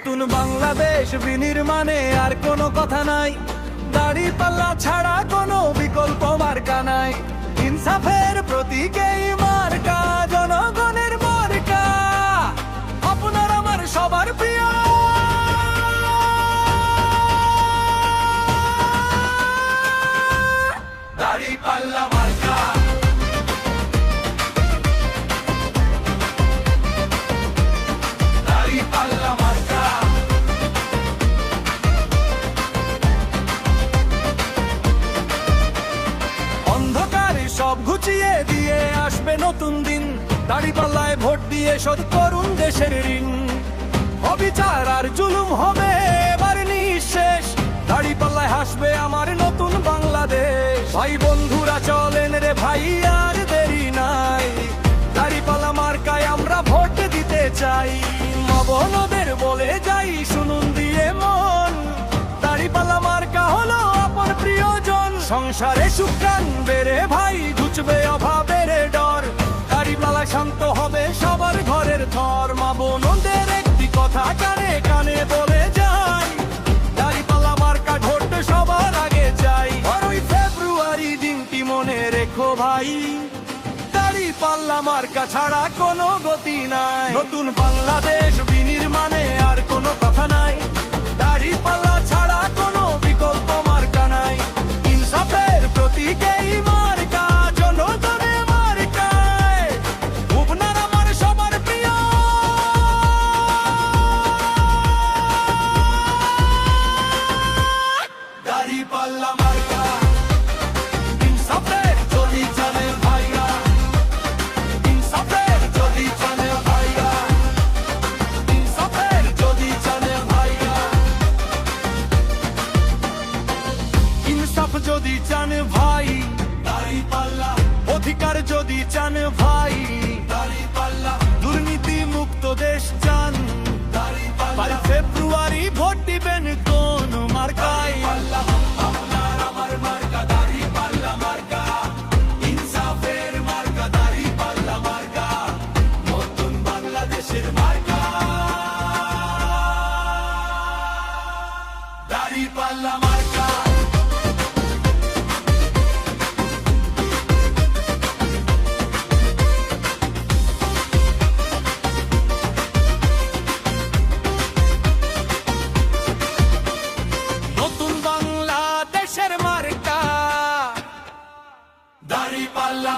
নতুন বাংলাদেশ বিনির্মাণে আর কোনো কথা নাই, দাড়িপাল্লা ছাড়া কোনো বিকল্প মার্কা নাই। ইনসাফের প্রতীক এই মার্কা, জনগণের মার্কা, আপনার আমার সবার প্রিয় দাড়িপাল্লা মার্কা। দাড়িপাল্লা মার্কা, অন্ধকারে সব ঘুচিয়ে দিয়ে আসবে নতুন দিন। দাড়িপাল্লায় ভোট দিয়ে শোধ করুন দেশের ঋণ। অবিচার আর জুলুম হবে এবার নিঃশেষ, দাড়িপাল্লায় হাসবে আমার নতুন বাংলাদেশ। ভাই বন্ধুরা চলেন রে ভাই, আর দেরি নাই, দাড়িপাল্লা মার্কায় আমরা ভোট দিতে চাই। মা বোনদের বলে যাই শুনুন দিয়ে মন, দাড়িপাল্লা মার্কা হলো আপন প্রিয়জন। সংসারে সুখ টানবে রে ভাই, ঘুচবে অভাবের ডর, দাড়িপাল্লা শান্ত হবে সবার ঘরের থর। মা বোনদের একটি কথা কানে কানে বলে যাই, দাড়িপাল্লা মার্কা ভোট সবার আগে চাই। 12 ফেব্রুয়ারি দিনটি মনে রেখো ভাই, দাড়িপাল্লা মার্কা ছাড়া কোনো গতি নাই। নতুন বাংলাদেশ বিনির্মাণে আর কোনো কথা নাই, দাড়িপাল্লা ছাড়া কোনো বিকল্প মার্কা নাই। ইনসাফের প্রতীক এই মার্কা, জনগণের মার্কা, আপনার আমার সবার প্রিয় দাড়িপাল্লা মার্কা। ইনসাফের যদি জানে ভাইরা, ইনসাফের যদি জানে ভাইরা, ইনসাফের যদি জানে ভাইরা, ইনসাফ যদি চান ভাই, দাড়িপাল্লা অধিকার যদি চান ভাই, দাড়িপাল্লা দুর্নীতি মুক্ত দেশ চান, দাড়িপাল্লা 12 ফেব্রুয়ারি ভোট দিবেন কোন মার্কায়? আপনার আমার মার্কা দাড়িপাল্লা মার্কা, ইনসাফের মার্কা দাড়িপাল্লা মার্কা, নতুন বাংলাদেশের মার্কা দাড়িপাল্লা মার্কা। নতুন বাংলাদেশের মার্কা দাড়িপাল্লা।